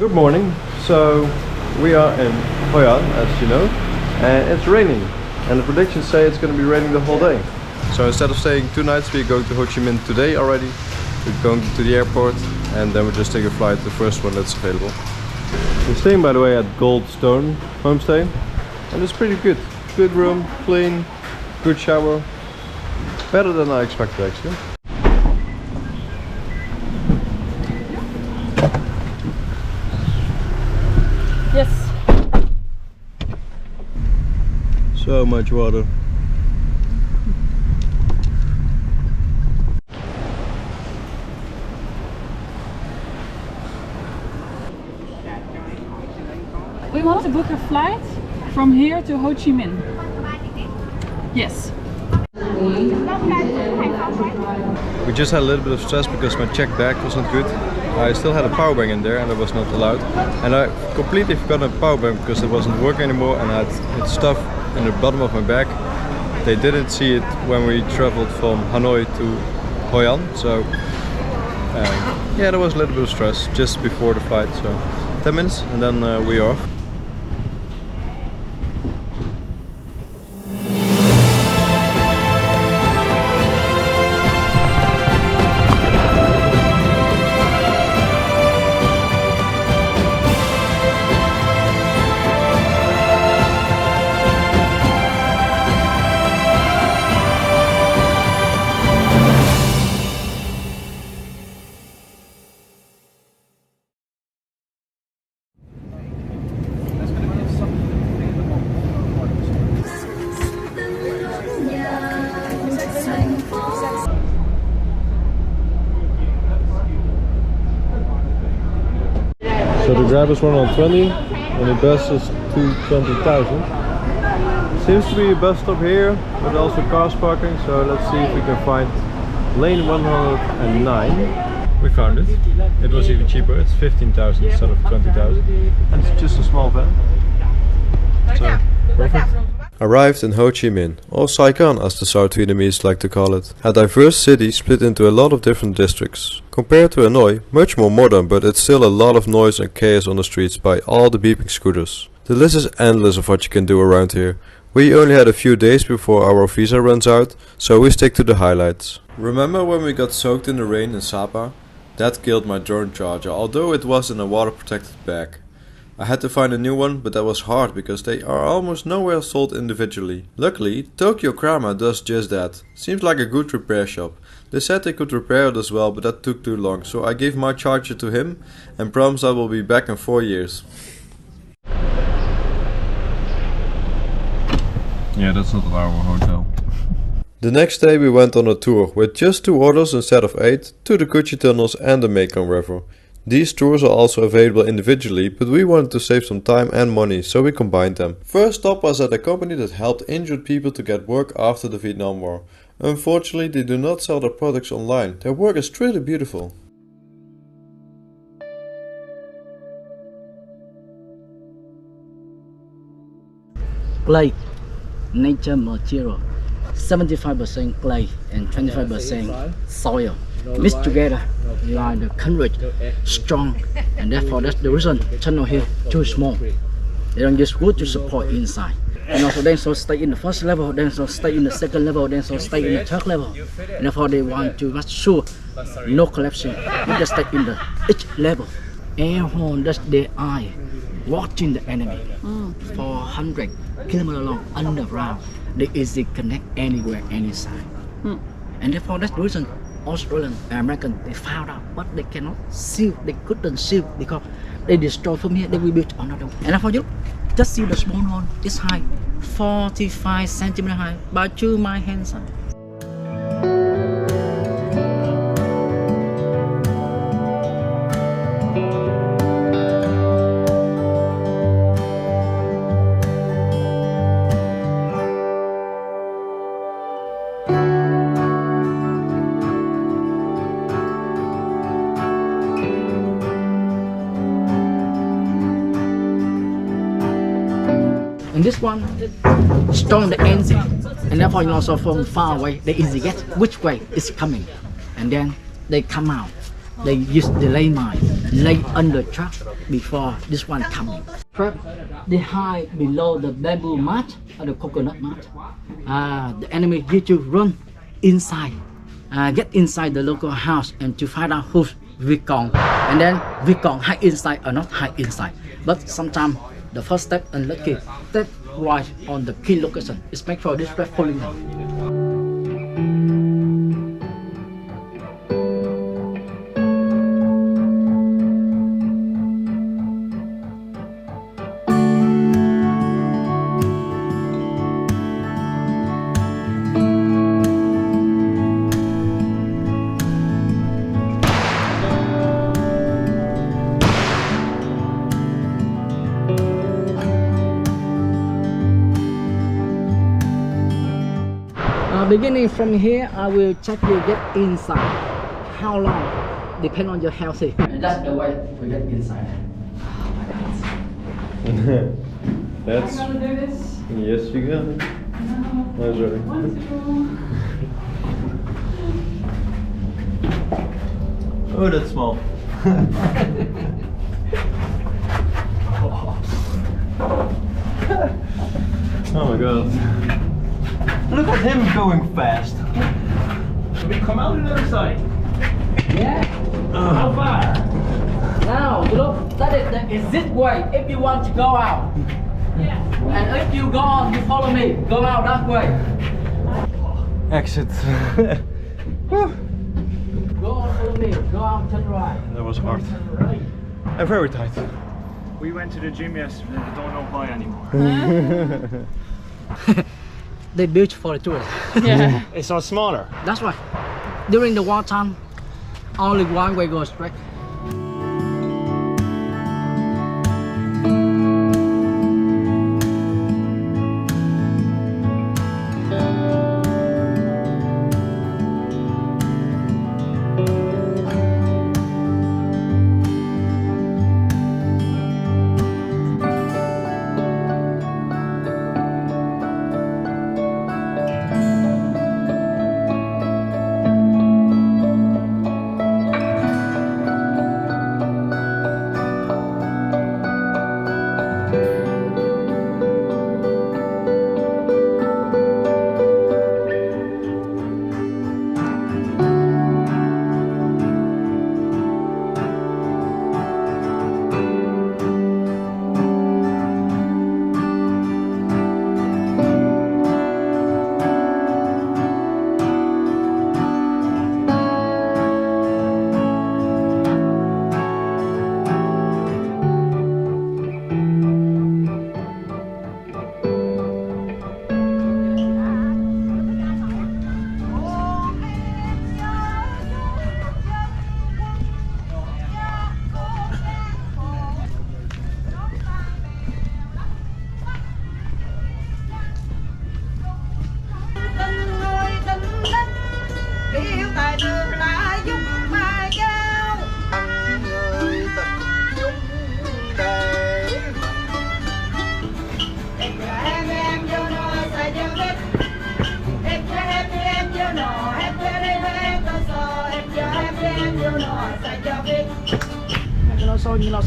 Good morning. So we are in Hoi An, as you know, and it's raining. And the predictions say it's going to be raining the whole day. So instead of staying 2 nights, we're going to Ho Chi Minh today already. We're going to the airport, and then we just take a flight, the first one that's available. We're staying, by the way, at Goldstone Homestay, and it's pretty good. Good room, clean, good shower. Better than I expected, actually. Yes. So much water. We want to book a flight from here to Ho Chi Minh. Yes. We just had a little bit of stress because my checked bag wasn't good. I still had a power bank in there and that was not allowed. And I completely forgot a power bank because it wasn't working anymore, and I had stuff in the bottom of my bag. They didn't see it when we traveled from Hanoi to Hoi An, so yeah, there was a little bit of stress just before the flight. So 10 minutes and then we are off. So the Grab is 120 and the bus is 220,000. Seems to be a bus stop here, but also cars parking, so let's see if we can find lane 109. We found it. It was even cheaper, it's 15,000 instead of 20,000. And it's just a small van. So, perfect. Arrived in Ho Chi Minh, or Saigon as the South Vietnamese like to call it. A diverse city split into a lot of different districts. Compared to Hanoi, much more modern, but it's still a lot of noise and chaos on the streets by all the beeping scooters. The list is endless of what you can do around here. We only had a few days before our visa runs out, so we stick to the highlights. Remember when we got soaked in the rain in Sapa? That killed my drone charger, although it was in a water protected bag. I had to find a new one, but that was hard because they are almost nowhere sold individually. Luckily, Tokyo Krama does just that. Seems like a good repair shop. They said they could repair it as well, but that took too long, so I gave my charger to him and promised I will be back in 4 years. Yeah, that's not our hotel. The next day we went on a tour with just 2 orders instead of 8 to the Kuchi tunnels and the Makong river. These tours are also available individually, but we wanted to save some time and money, so we combined them. First stop was at a company that helped injured people to get work after the Vietnam War. Unfortunately, they do not sell their products online. Their work is truly beautiful. Clay, nature material, 75% clay and 25% soil. Mixed together like the concrete, strong, and therefore that's the reason tunnel here too small. They don't use wood to support inside. And also then so stay in the first level, then so stay in the second level, then so stay in the third level. And therefore they want to make sure no collapsing. You just stay in the each level. Air horn that's their eye watching the enemy for 100 kilometers long underground. They easily connect anywhere, any side. And therefore that's the reason Australian and American they found out, but they cannot seal. They couldn't seal because they destroy from here. They will build another one. And for you, just see the small one. It's high, 45 centimeters high, about 2 my hands high. And this one strong the engine, and therefore you also from far away they easy get which way it's coming, and then they come out. They use the lane mine lay under trap before this one coming. Trap, they hide below the bamboo mat or the coconut mat. The enemy need to run inside, get inside the local house and to find out who's Makong. And then Makong hide inside or not hide inside. But sometimes the first step unlucky, step right on the key location is make sure this trap falling down. Beginning from here, I will check you get inside. How long? Depend on your health. And that's the way we get inside. That's. I'm gonna do this. Yes, you can. No. Oh, sorry. 1, 2. Oh, that's small. Oh my god. Look at him going fast. We come out on the other side. Yeah. How far? Now, you look, that is the exit way if you want to go out. Yeah. And if you go on, you follow me. Go out that way. Exit. Go on, follow me. Go out, turn right. That was hard. And very tight. We went to the gym yesterday, but don't know why anymore. They built for the tourists. Yeah. It's all smaller. That's right. During the wartime, only one way goes straight.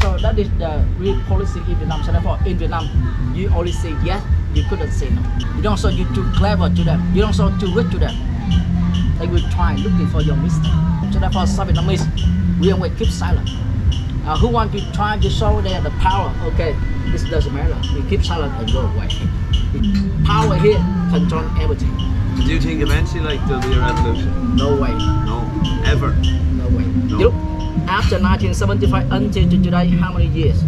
So that is the real policy in Vietnam. So therefore, in Vietnam, you only say yes, you couldn't say no. You don't say you're too clever to them. You don't say too rich to them. They will try looking for your mistake. So therefore, some Vietnamese, we always keep silent. Who want to try to show their the power? Okay, this doesn't matter. We keep silent and go away. Power here control everything. Do you think eventually like there'll be a revolution? No way. No. Ever? No way. No. Look, after 1975 until today, how many years?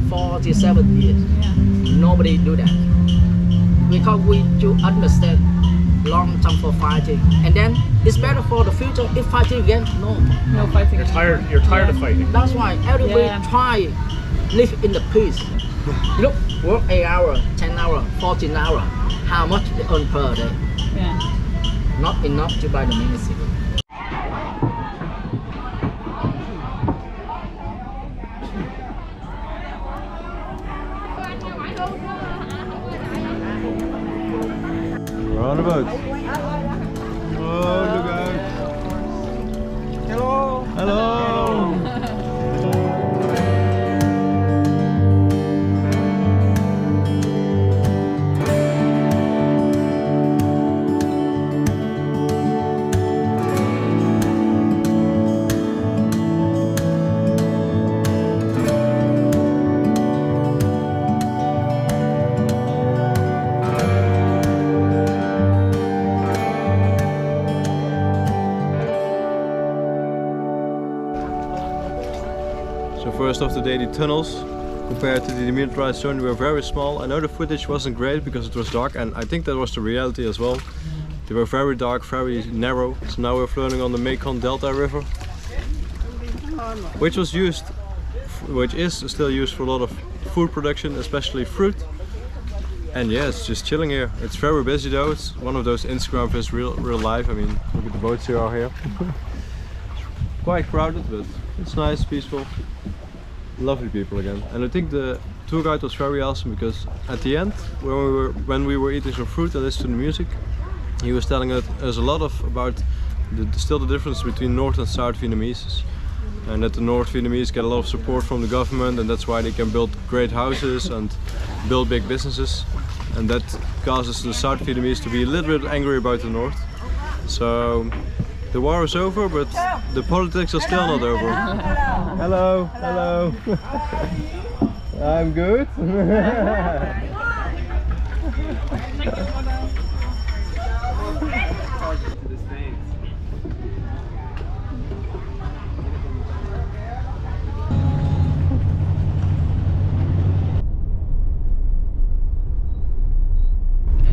47 years. Yeah. Nobody do that. Because we do understand long term for fighting. And then it's better for the future if fighting again. No. No fighting. You're tired of fighting. That's why everybody Yeah. try live in the peace. Look, work 8 hours, 10 hours, 14 hours. How much they earn per day? Yeah. Not enough to buy the medicine. We're on a boat. Oh, look out. Hello. Hello. most of the daily tunnels compared to the demilitarized zone were very small. I know the footage wasn't great because it was dark, and I think that was the reality as well. They were very dark, very narrow. So now we're floating on the Makong Delta River, which is still used for a lot of food production, especially fruit. And yeah, it's just chilling here. It's very busy though. It's one of those Instagram vs real life. I mean, look at the boats here are here. Quite crowded, but it's nice, peaceful, lovely people again. And I think the tour guide was very awesome because at the end, when we were eating some fruit and listening to the music, he was telling us a lot about still the difference between North and South Vietnamese. And that the North Vietnamese get a lot of support from the government, and that's why they can build great houses and build big businesses. And that causes the South Vietnamese to be a little bit angry about the North. So the war is over, but the politics are still not over. Hello, hello. I'm good.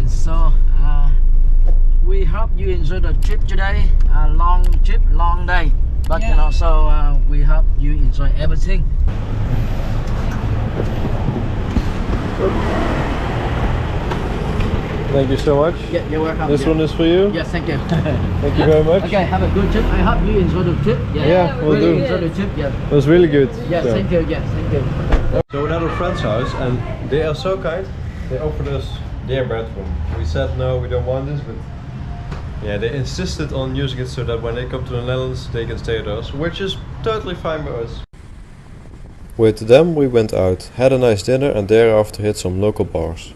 So we hope you enjoy the trip today. Long trip, long day, but yeah. you know, so we hope you enjoy everything. Thank you so much. Yeah, you're welcome. This one is for you. Yes, thank you. Thank you very much. Okay, have a good trip. I hope you enjoy the trip. Yeah, we'll really do. Enjoy the trip. Yeah. It was really good. Yes, so. thank you. Yes, thank you. So we're at a friend's house, and they are so kind. They offered us their bedroom. We said no, we don't want this, but yeah, they insisted on using it so that when they come to the Netherlands, they can stay at us, which is totally fine by us. With them, we went out, had a nice dinner, and thereafter hit some local bars.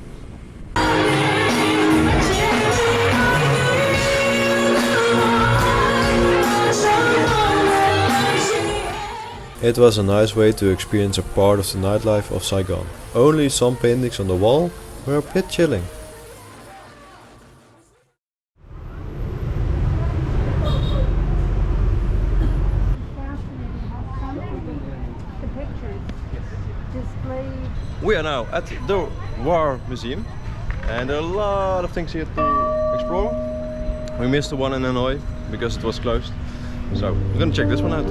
It was a nice way to experience a part of the nightlife of Saigon. Only some paintings on the wall were a bit chilling. We are now at the War Museum, and there are a lot of things here to explore. We missed the one in Hanoi because it was closed, so we're gonna check this one out.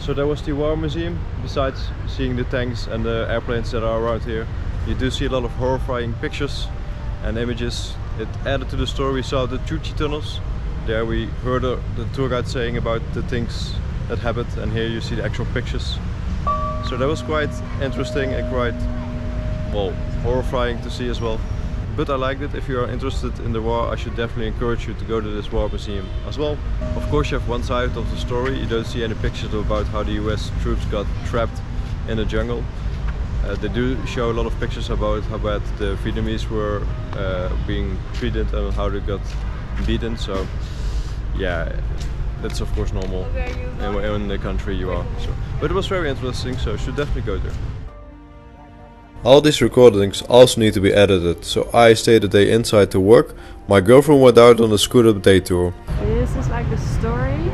So that was the War Museum. Besides seeing the tanks and the airplanes that are around here, you do see a lot of horrifying pictures and images. It added to the story. We saw the Chu Chi tunnels. There we heard the tour guide saying about the things that happened, and here you see the actual pictures. So that was quite interesting and quite, well, horrifying to see as well. But I liked it. If you are interested in the war, I should definitely encourage you to go to this war museum as well. Of course, you have one side of the story. You don't see any pictures about how the US troops got trapped in the jungle. They do show a lot of pictures about how bad the Vietnamese were being treated and how they got beaten. So yeah, that's of course normal in the country you are. So, but it was very interesting, so you should definitely go there. All these recordings also need to be edited, so I stayed a day inside to work. My girlfriend went out on the scooter Daytour. This this is like the story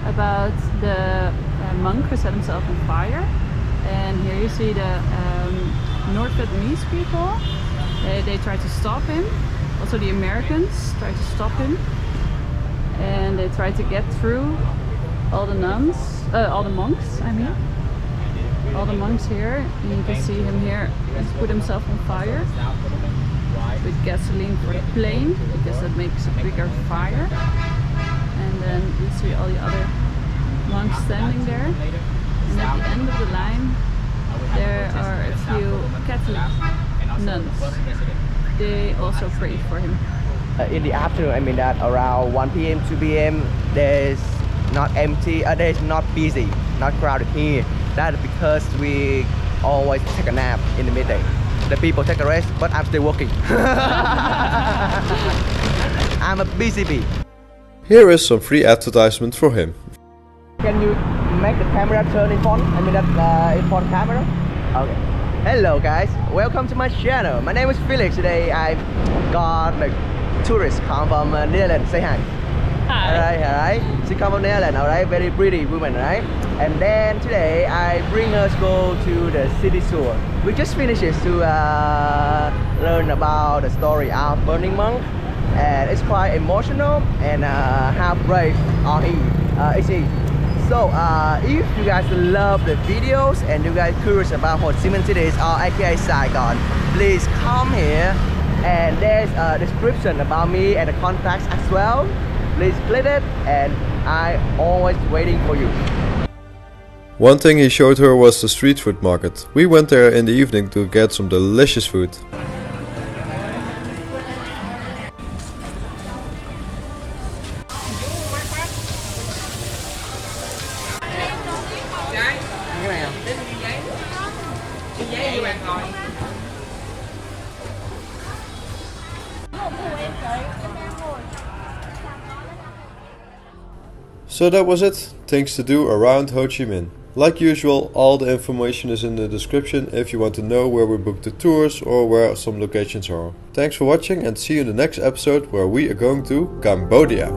about the monk who set himself on fire. And here you see the North Vietnamese people. They try to stop him. Also the Americans try to stop him. And they try to get through all the monks, I mean. All the monks here. And you can see him here. He's put himself on fire with gasoline for the plane, because that makes a bigger fire. And then you see all the other monks standing there. And at the end of the line there are a few Catholic nuns. They also pray for him. In the afternoon, I mean that around 1 p.m. 2 p.m. there's not empty, there's not busy, not crowded here. That's because we always take a nap in the midday. The people take a rest, but I'm still working. I'm a busy bee. Here is some free advertisement for him. Can you make the camera turn in front? I mean that in front camera? Okay. Hello guys, welcome to my channel. My name is Felix. Today I've got a tourist come from Netherlands. Say hi. Hi. Alright. She come from Netherlands, alright, very pretty woman, right? And then today I bring her to go to the city tour. We just finished to learn about the story of Burning Monk, and it's quite emotional and how brave is he. So if you guys love the videos and you guys curious about Ho Chi Minh cities or aka Saigon, please come here, and there's a description about me and the contacts as well. Please click it, and I'm always waiting for you. One thing he showed her was the street food market. We went there in the evening to get some delicious food. So that was it. Things to do around Ho Chi Minh. Like usual, all the information is in the description if you want to know where we booked the tours or where some locations are. Thanks for watching, and see you in the next episode where we are going to Cambodia.